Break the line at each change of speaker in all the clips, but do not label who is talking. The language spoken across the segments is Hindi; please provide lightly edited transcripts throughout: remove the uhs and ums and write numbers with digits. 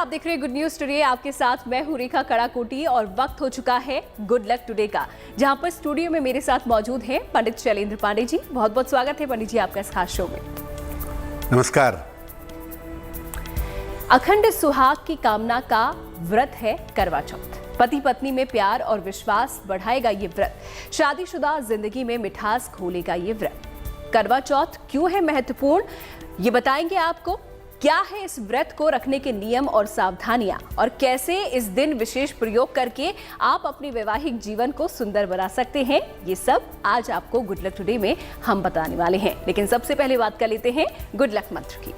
आप देख रहे हैं गुड न्यूज टुडे। आपके साथ मैं हूं रेखा कड़ाकोटी और वक्त हो चुका है गुड लक टुडे का, जहां पर स्टूडियो में मेरे साथ मौजूद हैं पंडित शैलेंद्र पांडे जी। बहुत बहुत स्वागत है पंडित जी आपका इस खास शो में।
नमस्कार।
अखंड सुहाग की कामना का व्रत है करवा चौथ। पति पत्नी में प्यार और विश्वास बढ़ाएगा ये व्रत। शादीशुदा जिंदगी में मिठास घोलेगा ये व्रत। करवा चौथ क्यों है महत्वपूर्ण, ये बताएंगे आपको। क्या है इस व्रत को रखने के नियम और सावधानियां, और कैसे इस दिन विशेष प्रयोग करके आप अपने वैवाहिक जीवन को सुंदर बना सकते हैं, ये सब आज आपको गुड लक टुडे में हम बताने वाले हैं। लेकिन सबसे पहले बात कर लेते हैं गुड लक मंत्र की।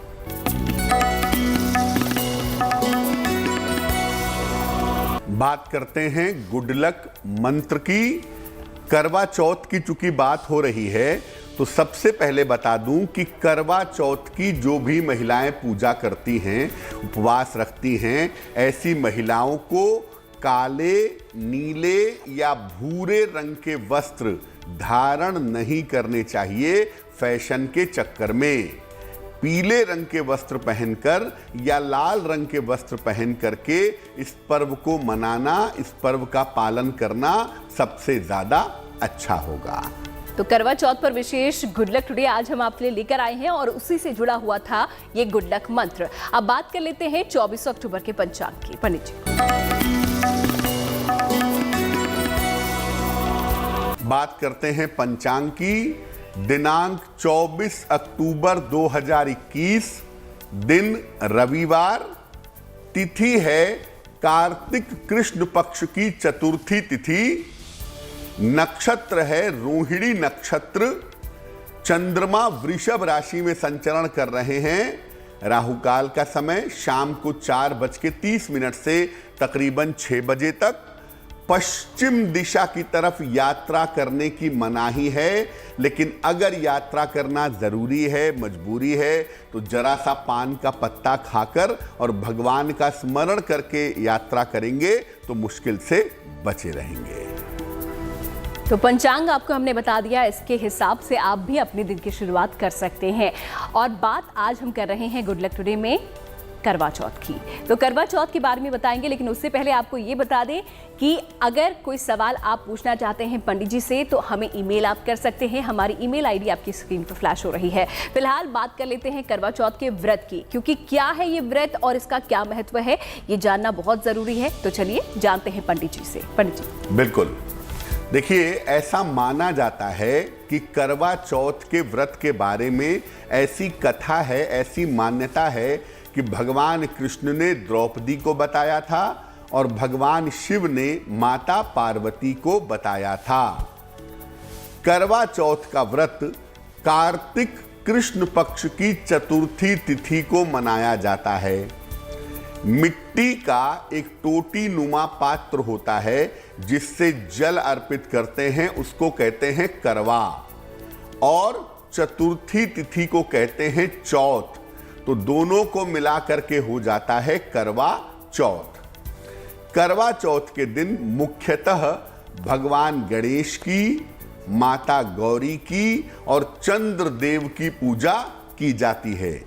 बात करते हैं गुड लक मंत्र की। करवा चौथ की चूंकि बात हो रही है तो सबसे पहले बता दूं कि करवा चौथ की जो भी महिलाएं पूजा करती हैं, उपवास रखती हैं, ऐसी महिलाओं को काले, नीले या भूरे रंग के वस्त्र धारण नहीं करने चाहिए फैशन के चक्कर में। पीले रंग के वस्त्र पहनकर या लाल रंग के वस्त्र पहन करके इस पर्व को मनाना, इस पर्व का पालन करना सबसे ज्यादा अच्छा होगा।
तो करवा चौथ पर विशेष गुड लक टुडे आज हम आपके लिए लेकर आए हैं और उसी से जुड़ा हुआ था ये गुड लक मंत्र। अब बात कर लेते हैं 24 अक्टूबर के पंचांग की। पंडित जी,
बात करते हैं पंचांग की। दिनांक 24 अक्टूबर 2021, दिन रविवार, तिथि है कार्तिक कृष्ण पक्ष की चतुर्थी तिथि, नक्षत्र है रोहिणी नक्षत्र, चंद्रमा वृषभ राशि में संचरण कर रहे हैं। राहुकाल का समय शाम को 4:30 से तकरीबन 6 बजे तक। पश्चिम दिशा की तरफ यात्रा करने की मनाही है, लेकिन अगर यात्रा करना जरूरी है, मजबूरी है, तो जरा सा पान का पत्ता खाकर और भगवान का स्मरण करके यात्रा करेंगे तो मुश्किल से बचे रहेंगे।
तो पंचांग आपको हमने बता दिया, इसके हिसाब से आप भी अपने दिन की शुरुआत कर सकते हैं। और बात आज हम कर रहे हैं गुड लक टुडे में करवा चौथ की। तो करवा चौथ के बारे में बताएंगे, लेकिन उससे पहले आपको ये बता दें कि अगर कोई सवाल आप पूछना चाहते हैं पंडित जी से तो हमें ईमेल आप कर सकते हैं। हमारी ईमेल आईडी आपकी स्क्रीन पर फ्लैश हो रही है। फिलहाल बात कर लेते हैं करवा चौथ के व्रत की, क्योंकि क्या है ये व्रत और इसका क्या महत्व है ये जानना बहुत जरूरी है। तो चलिए जानते हैं पंडित जी से। पंडित जी,
बिल्कुल। देखिए, ऐसा माना जाता है कि करवा चौथ के व्रत के बारे में ऐसी कथा है, ऐसी मान्यता है कि भगवान कृष्ण ने द्रौपदी को बताया था और भगवान शिव ने माता पार्वती को बताया था। करवा चौथ का व्रत कार्तिक कृष्ण पक्ष की चतुर्थी तिथि को मनाया जाता है। मिट्टी का एक टोटी नुमा पात्र होता है जिससे जल अर्पित करते हैं, उसको कहते हैं करवा, और चतुर्थी तिथि को कहते हैं चौथ। तो दोनों को मिला करके हो जाता है करवा चौथ। करवा चौथ के दिन मुख्यतः भगवान गणेश की, माता गौरी की और चंद्र देव की पूजा की जाती है।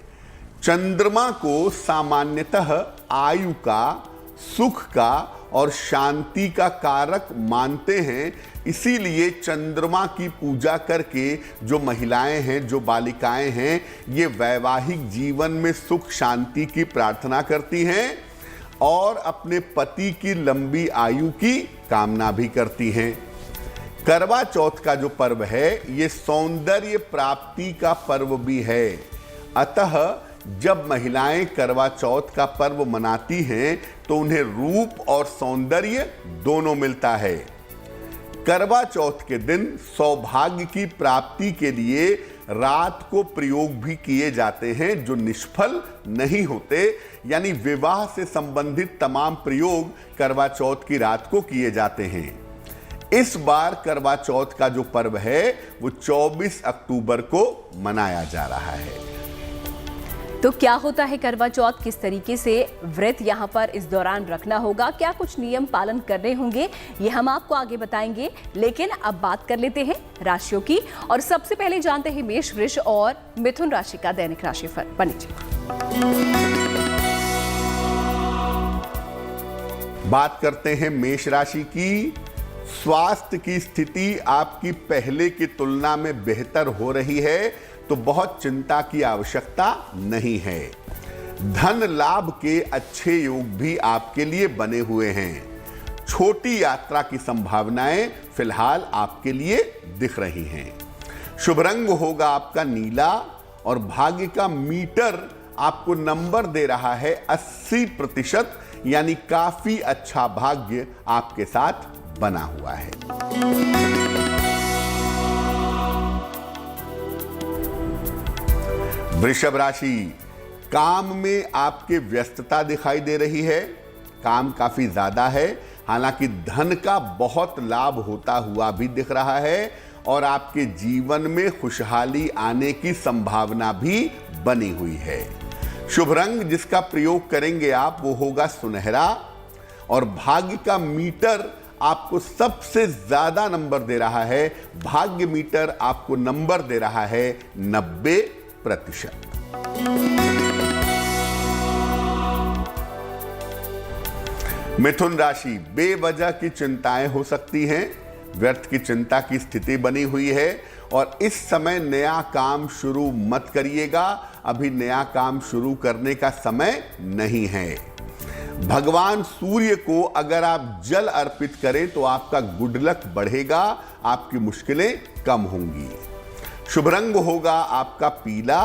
चंद्रमा को सामान्यतः आयु का, सुख का और शांति का कारक मानते हैं। इसीलिए चंद्रमा की पूजा करके जो महिलाएं हैं, जो बालिकाएं हैं, ये वैवाहिक जीवन में सुख शांति की प्रार्थना करती हैं और अपने पति की लंबी आयु की कामना भी करती हैं। करवा चौथ का जो पर्व है ये सौंदर्य प्राप्ति का पर्व भी है। अतः जब महिलाएं करवा चौथ का पर्व मनाती हैं तो उन्हें रूप और सौंदर्य दोनों मिलता है। करवा चौथ के दिन सौभाग्य की प्राप्ति के लिए रात को प्रयोग भी किए जाते हैं जो निष्फल नहीं होते, यानी विवाह से संबंधित तमाम प्रयोग करवा चौथ की रात को किए जाते हैं। इस बार करवा चौथ का जो पर्व है वो 24 अक्टूबर को मनाया जा रहा है।
तो क्या होता है करवा चौथ, किस तरीके से व्रत यहाँ पर इस दौरान रखना होगा, क्या कुछ नियम पालन करने होंगे, ये हम आपको आगे बताएंगे। लेकिन अब बात कर लेते हैं राशियों की, और सबसे पहले जानते हैं मेष, वृष और मिथुन राशि का दैनिक राशिफल। पंडित जी,
बात करते हैं मेष राशि की। स्वास्थ्य की स्थिति आपकी पहले की तुलना में बेहतर हो रही है, तो बहुत चिंता की आवश्यकता नहीं है। धन लाभ के अच्छे योग भी आपके लिए बने हुए हैं। छोटी यात्रा की संभावनाएं फिलहाल आपके लिए दिख रही हैं। शुभ रंग होगा आपका नीला और भाग्य का मीटर आपको नंबर दे रहा है 80%, यानी काफी अच्छा भाग्य आपके साथ बना हुआ है। वृषभ राशि, काम में आपके व्यस्तता दिखाई दे रही है। काम काफी ज्यादा है, हालांकि धन का बहुत लाभ होता हुआ भी दिख रहा है और आपके जीवन में खुशहाली आने की संभावना भी बनी हुई है। शुभ रंग जिसका प्रयोग करेंगे आप वो होगा सुनहरा और भाग्य का मीटर आपको सबसे ज्यादा नंबर दे रहा है। भाग्य मीटर आपको नंबर दे रहा है 90%। मिथुन राशि, बेवजह की चिंताएं हो सकती हैं। व्यर्थ की चिंता की स्थिति बनी हुई है और इस समय नया काम शुरू मत करिएगा। अभी नया काम शुरू करने का समय नहीं है। भगवान सूर्य को अगर आप जल अर्पित करें तो आपका गुड लक बढ़ेगा, आपकी मुश्किलें कम होंगी। शुभ रंग होगा आपका पीला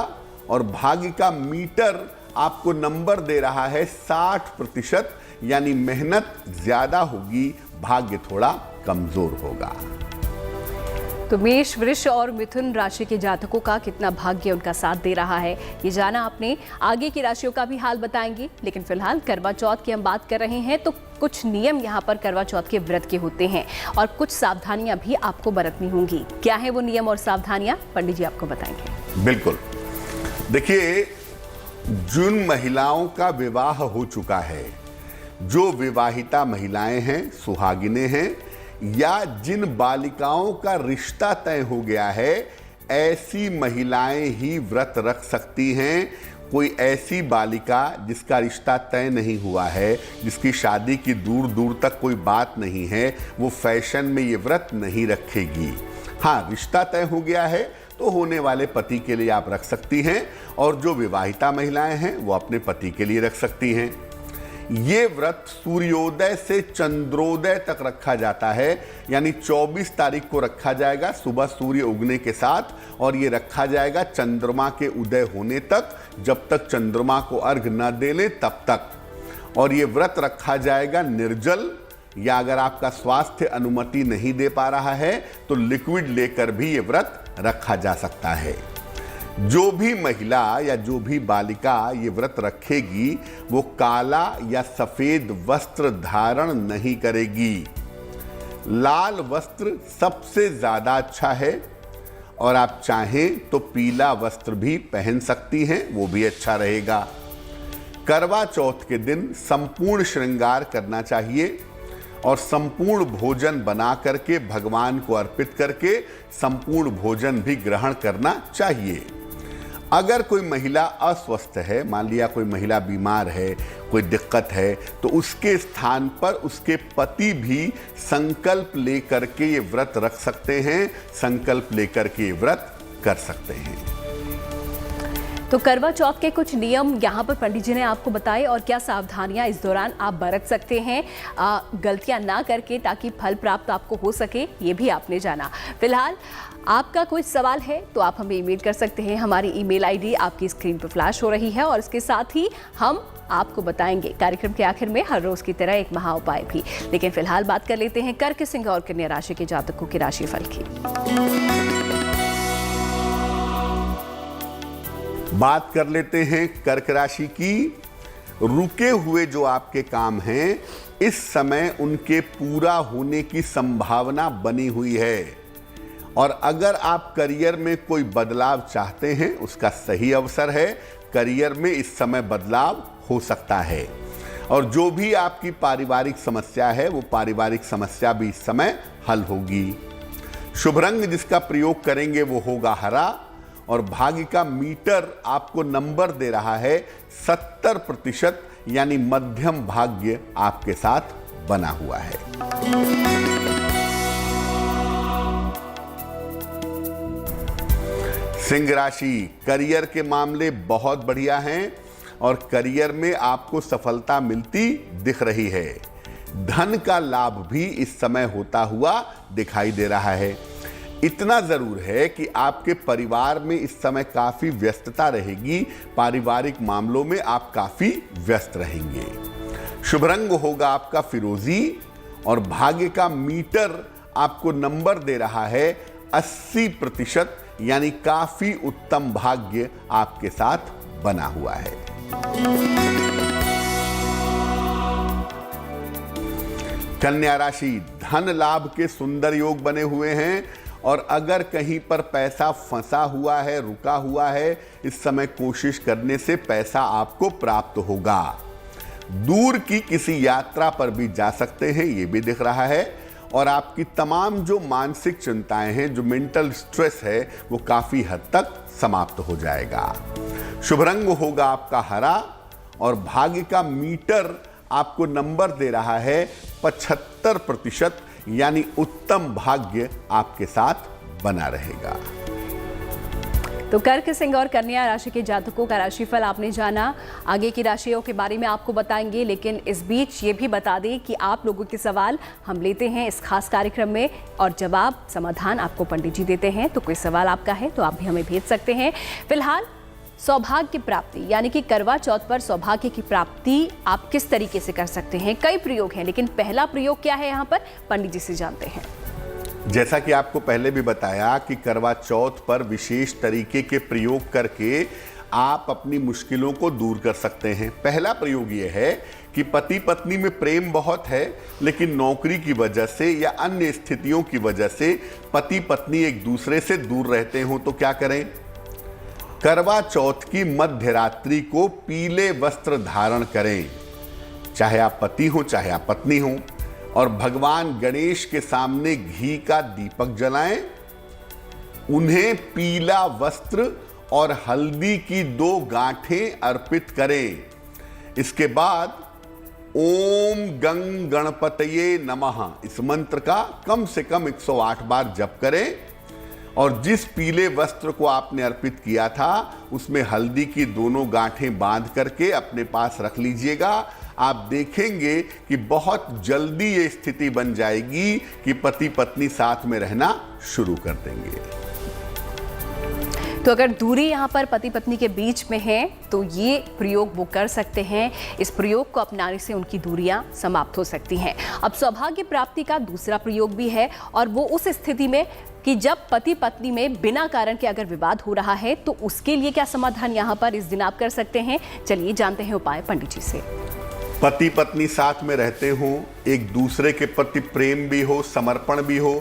और भाग्य का मीटर आपको नंबर दे रहा है 60%, यानी मेहनत ज्यादा होगी, भाग्य थोड़ा कमजोर होगा।
तो मेष, वृष और मिथुन राशि के जातकों का कितना भाग्य उनका साथ दे रहा है, ये जाना आपने। आगे की राशियों का भी हाल बताएंगे, लेकिन फिलहाल करवा चौथ की हम बात कर रहे हैं, तो कुछ नियम यहाँ पर करवा चौथ के व्रत के होते हैं और कुछ सावधानियां भी आपको बरतनी होंगी। क्या है वो नियम और सावधानियां, पंडित जी आपको बताएंगे।
बिल्कुल। देखिए, जिन महिलाओं का विवाह हो चुका है, जो विवाहिता महिलाएं हैं, सुहागिनें हैं, या जिन बालिकाओं का रिश्ता तय हो गया है, ऐसी महिलाएं ही व्रत रख सकती हैं। कोई ऐसी बालिका जिसका रिश्ता तय नहीं हुआ है, जिसकी शादी की दूर दूर तक कोई बात नहीं है, वो फैशन में ये व्रत नहीं रखेगी। हाँ, रिश्ता तय हो गया है तो होने वाले पति के लिए आप रख सकती हैं, और जो विवाहिता महिलाएं हैं वो अपने पति के लिए रख सकती हैं। ये व्रत सूर्योदय से चंद्रोदय तक रखा जाता है, यानी 24 तारीख को रखा जाएगा सुबह सूर्य उगने के साथ, और ये रखा जाएगा चंद्रमा के उदय होने तक, जब तक चंद्रमा को अर्घ न दे ले तब तक। और ये व्रत रखा जाएगा निर्जल, या अगर आपका स्वास्थ्य अनुमति नहीं दे पा रहा है तो लिक्विड लेकर भी ये व्रत रखा जा सकता है। जो भी महिला या जो भी बालिका ये व्रत रखेगी वो काला या सफेद वस्त्र धारण नहीं करेगी। लाल वस्त्र सबसे ज्यादा अच्छा है, और आप चाहें तो पीला वस्त्र भी पहन सकती हैं, वो भी अच्छा रहेगा। करवा चौथ के दिन संपूर्ण श्रृंगार करना चाहिए और संपूर्ण भोजन बना करके भगवान को अर्पित करके संपूर्ण भोजन भी ग्रहण करना चाहिए। अगर कोई महिला अस्वस्थ है, मान लिया कोई महिला बीमार है, कोई दिक्कत है, तो उसके स्थान पर उसके पति भी संकल्प लेकर के ये व्रत रख सकते हैं, संकल्प लेकर के ये व्रत कर सकते हैं।
तो करवा चौथ के कुछ नियम यहाँ पर पंडित जी ने आपको बताए, और क्या सावधानियां इस दौरान आप बरत सकते हैं गलतियां ना करके, ताकि फल प्राप्त आपको हो सके, ये भी आपने जाना। फिलहाल आपका कोई सवाल है तो आप हमें ईमेल कर सकते हैं। हमारी ईमेल आईडी आपकी स्क्रीन पर फ्लैश हो रही है, और इसके साथ ही हम आपको बताएंगे कार्यक्रम के आखिर में हर रोज की तरह एक महा उपाय भी। लेकिन फिलहाल बात कर लेते हैं कर्क, सिंह और कन्या राशि के जातकों की राशिफल की।
बात कर लेते हैं कर्क राशि की। रुके हुए जो आपके काम हैं, इस समय उनके पूरा होने की संभावना बनी हुई है, और अगर आप करियर में कोई बदलाव चाहते हैं उसका सही अवसर है। करियर में इस समय बदलाव हो सकता है, और जो भी आपकी पारिवारिक समस्या है वो पारिवारिक समस्या भी इस समय हल होगी। शुभ रंग जिसका प्रयोग करेंगे वो होगा हरा, और भाग्य का मीटर आपको नंबर दे रहा है 70%, यानी मध्यम भाग्य आपके साथ बना हुआ है। सिंह राशि, करियर के मामले बहुत बढ़िया हैं और करियर में आपको सफलता मिलती दिख रही है। धन का लाभ भी इस समय होता हुआ दिखाई दे रहा है। इतना जरूर है कि आपके परिवार में इस समय काफी व्यस्तता रहेगी। पारिवारिक मामलों में आप काफी व्यस्त रहेंगे। शुभ रंग होगा आपका फिरोजी और भाग्य का मीटर आपको नंबर दे रहा है 80%, यानी काफी उत्तम भाग्य आपके साथ बना हुआ है। कन्या राशि, धन लाभ के सुंदर योग बने हुए हैं और अगर कहीं पर पैसा फंसा हुआ है, रुका हुआ है, इस समय कोशिश करने से पैसा आपको प्राप्त होगा। दूर की किसी यात्रा पर भी जा सकते हैं, ये भी दिख रहा है। और आपकी तमाम जो मानसिक चिंताएं हैं, जो मेंटल स्ट्रेस है, वो काफी हद तक समाप्त हो जाएगा। शुभ रंग होगा आपका हरा और भाग्य का मीटर आपको नंबर दे रहा है 75%, यानी उत्तम भाग्य आपके साथ बना रहेगा।
तो कर्क, सिंह और कन्या राशि के जातकों का राशिफल आपने जाना। आगे की राशियों के बारे में आपको बताएंगे, लेकिन इस बीच ये भी बता दें कि आप लोगों के सवाल हम लेते हैं इस खास कार्यक्रम में और जवाब समाधान आपको पंडित जी देते हैं। तो कोई सवाल आपका है तो आप भी हमें भेज सकते हैं। फिलहाल सौभाग्य की प्राप्ति यानी कि करवा चौथ पर सौभाग्य की प्राप्ति आप किस तरीके से कर सकते हैं? कई प्रयोग हैं, लेकिन पहला प्रयोग क्या है यहाँ पर, पंडित जी से जानते हैं।
जैसा कि आपको पहले भी बताया कि करवा चौथ पर विशेष तरीके के प्रयोग करके आप अपनी मुश्किलों को दूर कर सकते हैं। पहला प्रयोग यह है कि पति पत्नी में प्रेम बहुत है, लेकिन नौकरी की वजह से या अन्य स्थितियों की वजह से पति पत्नी एक दूसरे से दूर रहते हो, तो क्या करें? करवा चौथ की मध्य रात्रि को पीले वस्त्र धारण करें, चाहे आप पति हो चाहे आप पत्नी हो, और भगवान गणेश के सामने घी का दीपक जलाएं। उन्हें पीला वस्त्र और हल्दी की 2 गांठें अर्पित करें। इसके बाद ओम गंग गणपतये नमः इस मंत्र का कम से कम 108 बार जप करें और जिस पीले वस्त्र को आपने अर्पित किया था उसमें हल्दी की दोनों गांठें बांध करके अपने पास रख लीजिएगा। आप देखेंगे कि बहुत जल्दी ये स्थिति बन जाएगी कि पति पत्नी साथ में रहना शुरू कर देंगे।
तो अगर दूरी यहाँ पर पति पत्नी के बीच में है तो ये प्रयोग वो कर सकते हैं। इस प्रयोग को अपनाने से उनकी दूरियां समाप्त हो सकती हैं। अब सौभाग्य प्राप्ति का दूसरा प्रयोग भी है और वो उस स्थिति में कि जब पति पत्नी में बिना कारण के अगर विवाद हो रहा है तो उसके लिए क्या समाधान यहाँ पर इस दिन आप कर सकते हैं। चलिए जानते हैं उपाय पंडित जी से।
पति पत्नी साथ में रहते हो, एक दूसरे के प्रति प्रेम भी हो, समर्पण भी हो,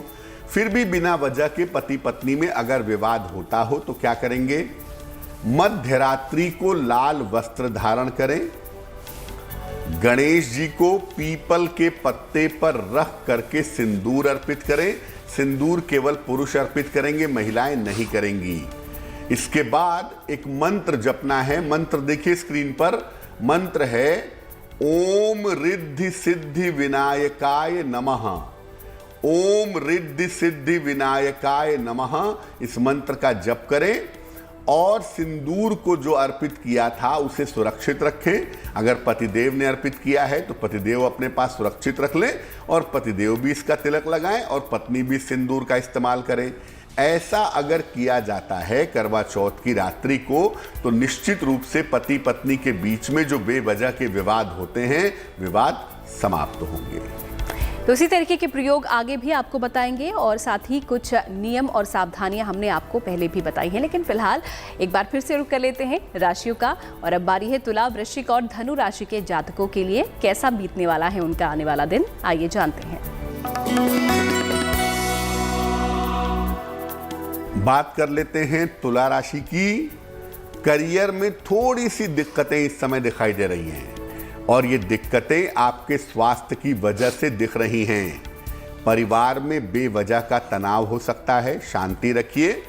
फिर भी बिना वजह के पति पत्नी में अगर विवाद होता हो तो क्या करेंगे? मध्य रात्रि को लाल वस्त्र धारण करें, गणेश जी को पीपल के पत्ते पर रख करके सिंदूर अर्पित करें। सिंदूर केवल पुरुष अर्पित करेंगे, महिलाएं नहीं करेंगी। इसके बाद एक मंत्र जपना है। मंत्र देखिए स्क्रीन पर, मंत्र है ओम रिद्धि सिद्धि विनायकाय नमः। ओम रिद्धि सिद्धि विनायकाय नमः इस मंत्र का जप करें और सिंदूर को जो अर्पित किया था उसे सुरक्षित रखें। अगर पतिदेव ने अर्पित किया है तो पतिदेव अपने पास सुरक्षित रख लें और पतिदेव भी इसका तिलक लगाएं और पत्नी भी सिंदूर का इस्तेमाल करें। ऐसा अगर किया जाता है करवा चौथ की रात्रि को तो निश्चित रूप से पति पत्नी के बीच में जो बेवजह के विवाद होते हैं, विवाद समाप्त होंगे।
तो इसी तरीके के प्रयोग आगे भी आपको बताएंगे और साथ ही कुछ नियम और सावधानियां हमने आपको पहले भी बताई हैं, लेकिन फिलहाल एक बार फिर से रुक कर लेते हैं राशियों का। और अब बारी है तुला, वृश्चिक और धनु राशि के जातकों के लिए कैसा बीतने वाला है उनका आने वाला दिन, आइए जानते हैं।
बात कर लेते हैं तुला राशि की। करियर में थोड़ी सी दिक्कतें इस समय दिखाई दे रही हैं और ये दिक्कतें आपके स्वास्थ्य की वजह से दिख रही हैं। परिवार में बेवजह का तनाव हो सकता है, शांति रखिए।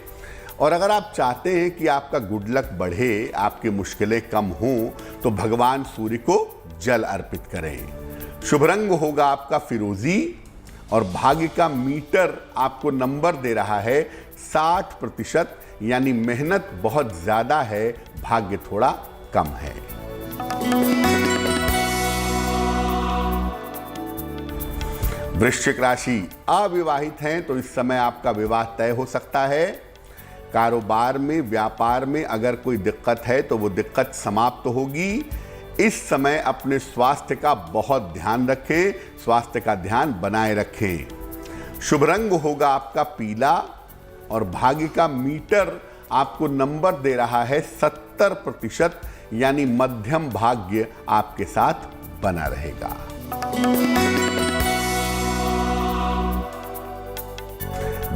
और अगर आप चाहते हैं कि आपका गुड लक बढ़े, आपकी मुश्किलें कम हों, तो भगवान सूर्य को जल अर्पित करें। शुभ रंग होगा आपका फिरोजी और भाग्य का मीटर आपको नंबर दे रहा है 60%, यानी मेहनत बहुत ज्यादा है, भाग्य थोड़ा कम है। वृश्चिक राशि, अविवाहित हैं तो इस समय आपका विवाह तय हो सकता है। कारोबार में, व्यापार में अगर कोई दिक्कत है तो वो दिक्कत समाप्त होगी। इस समय अपने स्वास्थ्य का बहुत ध्यान रखें, स्वास्थ्य का ध्यान बनाए रखें। शुभ रंग होगा आपका पीला और भाग्य का मीटर आपको नंबर दे रहा है 70%, यानी मध्यम भाग्य आपके साथ बना रहेगा।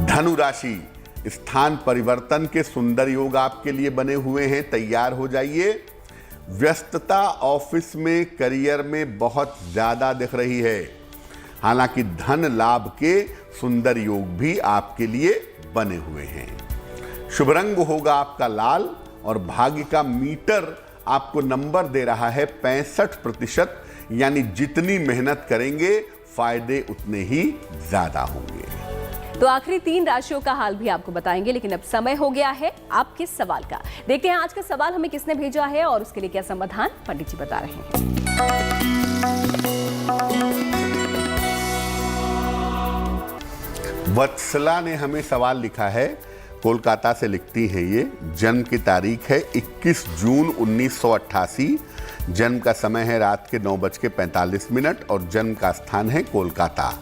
धनु राशि, स्थान परिवर्तन के सुंदर योग आपके लिए बने हुए हैं, तैयार हो जाइए। व्यस्तता ऑफिस में, करियर में बहुत ज्यादा दिख रही है। हालांकि धन लाभ के सुंदर योग भी आपके लिए बने हुए हैं। शुभ रंग होगा आपका लाल और भाग्य का मीटर आपको नंबर दे रहा है 65%, यानी जितनी मेहनत करेंगे फायदे उतने ही ज्यादा होंगे।
तो आखिरी 3 राशियों का हाल भी आपको बताएंगे, लेकिन अब समय हो गया है आपके सवाल का। देखते हैं आज का सवाल हमें किसने भेजा है और उसके लिए क्या समाधान पंडित जी बता रहे हैं।
वत्सला ने हमें सवाल लिखा है, कोलकाता से लिखती हैं ये। जन्म की तारीख है 21 जून 1988, जन्म का समय है रात के 9:45 और जन्म का स्थान है कोलकाता।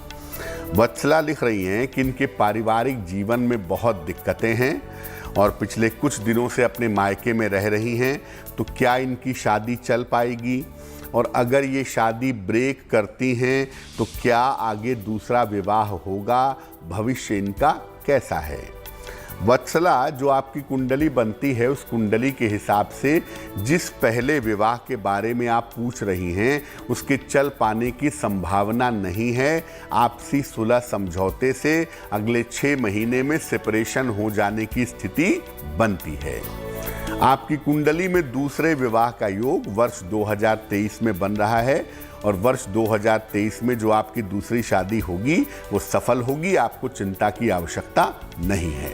वत्सला लिख रही हैं कि इनके पारिवारिक जीवन में बहुत दिक्कतें हैं और पिछले कुछ दिनों से अपने मायके में रह रही हैं, तो क्या इनकी शादी चल पाएगी, और अगर ये शादी ब्रेक करती हैं तो क्या आगे दूसरा विवाह होगा, भविष्य इनका कैसा है। वत्सला, जो आपकी कुंडली बनती है उस कुंडली के हिसाब से जिस पहले विवाह के बारे में आप पूछ रही हैं उसके चल पाने की संभावना नहीं है। आपसी सुलह समझौते से अगले 6 महीने में सेपरेशन हो जाने की स्थिति बनती है। आपकी कुंडली में दूसरे विवाह का योग वर्ष 2023 में बन रहा है और वर्ष 2023 में जो आपकी दूसरी शादी होगी वो सफल होगी, आपको चिंता की आवश्यकता नहीं है।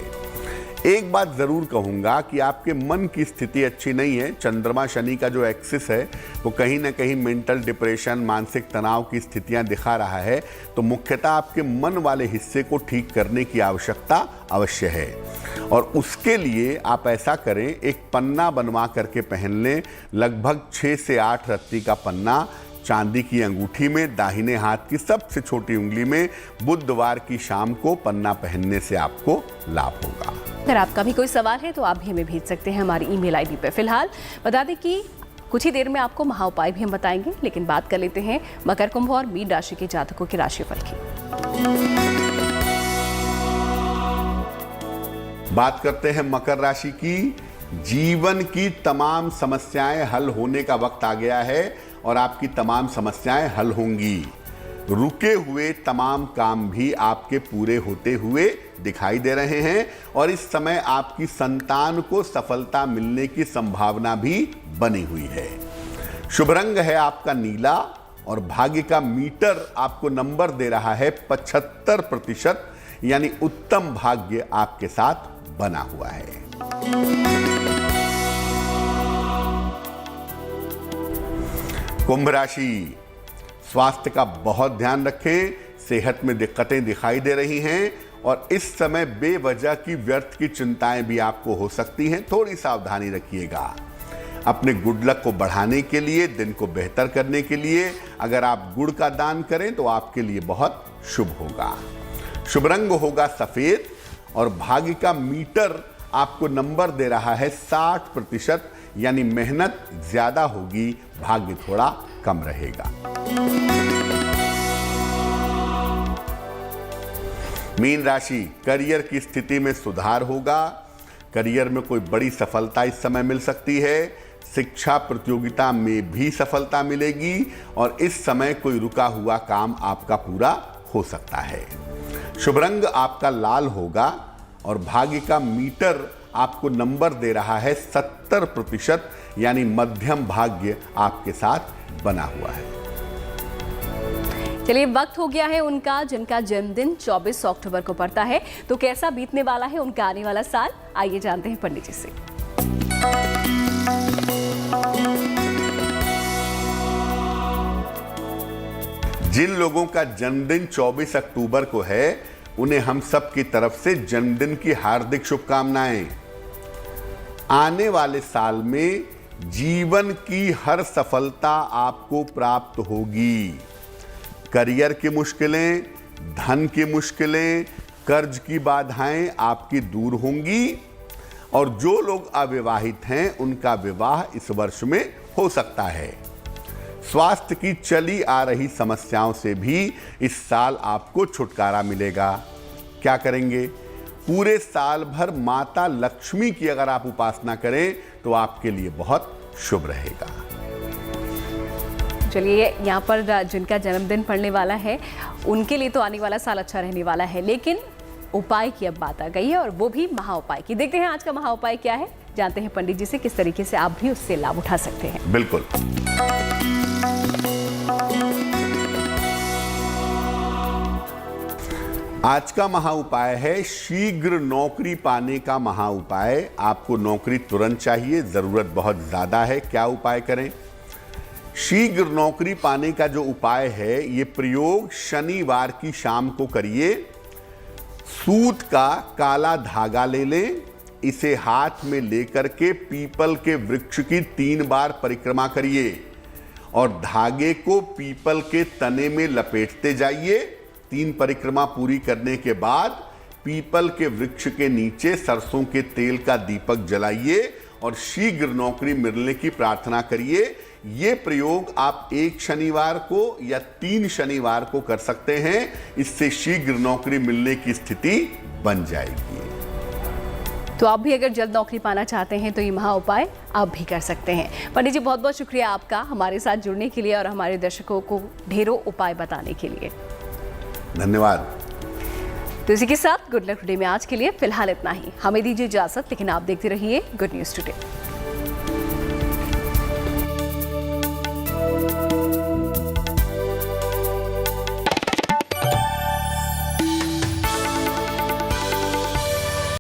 एक बात जरूर कहूंगा कि आपके मन की स्थिति अच्छी नहीं है। चंद्रमा शनि का जो एक्सिस है वो कहीं ना कहीं मेंटल डिप्रेशन, मानसिक तनाव की स्थितियां दिखा रहा है, तो मुख्यतः आपके मन वाले हिस्से को ठीक करने की आवश्यकता अवश्य है। और उसके लिए आप ऐसा करें, एक पन्ना बनवा करके पहन लें, लगभग 6 से 8 रत्ती का पन्ना चांदी की अंगूठी में, दाहिने हाथ की सबसे छोटी उंगली में, बुधवार की शाम को पन्ना पहनने से आपको लाभ होगा।
अगर आपका भी कोई सवाल है तो आप भी हमें भेज सकते हैं हमारी ईमेल आईडी पे। फिलहाल बता दें कि कुछ ही देर में आपको महाउपाय भी हम बताएंगे, लेकिन बात कर लेते हैं मकर, कुंभ और मीन राशि के जातकों के राशिफल की।
बात करते हैं मकर राशि की। जीवन की तमाम समस्याएं हल होने का वक्त आ गया है और आपकी तमाम समस्याएं हल होंगी। रुके हुए तमाम काम भी आपके पूरे होते हुए दिखाई दे रहे हैं और इस समय आपकी संतान को सफलता मिलने की संभावना भी बनी हुई है। शुभ रंग है आपका नीला और भाग्य का मीटर आपको नंबर दे रहा है 75%, यानी उत्तम भाग्य आपके साथ बना हुआ है। कुंभ राशि, स्वास्थ्य का बहुत ध्यान रखें, सेहत में दिक्कतें दिखाई दे रही हैं और इस समय बेवजह की व्यर्थ की चिंताएं भी आपको हो सकती हैं, थोड़ी सावधानी रखिएगा। अपने गुड लक को बढ़ाने के लिए, दिन को बेहतर करने के लिए अगर आप गुड़ का दान करें तो आपके लिए बहुत शुभ होगा। शुभ रंग होगा सफेद और भाग्य का मीटर आपको नंबर दे रहा है 60%, यानी मेहनत ज्यादा होगी, भाग्य थोड़ा कम रहेगा। मीन राशि, करियर की स्थिति में सुधार होगा, करियर में कोई बड़ी सफलता इस समय मिल सकती है। शिक्षा प्रतियोगिता में भी सफलता मिलेगी और इस समय कोई रुका हुआ काम आपका पूरा हो सकता है। शुभ रंग आपका लाल होगा और भाग्य का मीटर आपको नंबर दे रहा है 70%, यानी मध्यम भाग्य आपके साथ बना हुआ है।
चलिए, वक्त हो गया है उनका जिनका जन्मदिन 24 अक्टूबर को पड़ता है। तो कैसा बीतने वाला है उनका आने वाला साल, आइए जानते हैं पंडित जी से।
जिन लोगों का जन्मदिन 24 अक्टूबर को है, उन्हें हम सब की तरफ से जन्मदिन की हार्दिक शुभकामनाएं। आने वाले साल में जीवन की हर सफलता आपको प्राप्त होगी। करियर की मुश्किलें, धन की मुश्किलें, कर्ज की बाधाएं आपकी दूर होंगी और जो लोग अविवाहित हैं उनका विवाह इस वर्ष में हो सकता है। स्वास्थ्य की चली आ रही समस्याओं से भी इस साल आपको छुटकारा मिलेगा। क्या करेंगे? पूरे साल भर माता लक्ष्मी की अगर आप उपासना करें तो आपके लिए बहुत शुभ रहेगा।
चलिए, यहाँ पर जिनका जन्मदिन पड़ने वाला है उनके लिए तो आने वाला साल अच्छा रहने वाला है, लेकिन उपाय की अब बात आ गई है और वो भी महा उपाय की। देखते हैं आज का महा उपाय क्या है, जानते हैं पंडित जी से किस तरीके से आप भी उससे लाभ उठा सकते हैं।
बिल्कुल। आज का महा उपाय है शीघ्र नौकरी पाने का महा उपाय। आपको नौकरी तुरंत चाहिए, जरूरत बहुत ज्यादा है। क्या उपाय करें? शीघ्र नौकरी पाने का जो उपाय है, ये प्रयोग शनिवार की शाम को करिए। सूत का काला धागा ले लें, इसे हाथ में लेकर के पीपल के वृक्ष की 3 बार परिक्रमा करिए और धागे को पीपल के तने में लपेटते जाइए। 3 परिक्रमा पूरी करने के बाद पीपल के वृक्ष के नीचे सरसों के तेल का दीपक जलाइए और शीघ्र नौकरी मिलने की प्रार्थना करिए। ये प्रयोग आप 1 शनिवार को या 3 शनिवार को कर सकते हैं। इससे शीघ्र नौकरी मिलने की स्थिति बन जाएगी।
तो आप भी अगर जल्द नौकरी पाना चाहते हैं तो ये महा उपाय आप भी कर सकते हैं। पंडित जी, बहुत बहुत शुक्रिया आपका हमारे साथ जुड़ने के लिए और हमारे दर्शकों को ढेरों उपाय बताने के लिए।
धन्यवाद।
तो इसी के साथ गुड लक टुडे में आज के लिए फिलहाल इतना ही। हमें दीजिए इजाजत, लेकिन आप देखते रहिए गुड न्यूज़ टुडे।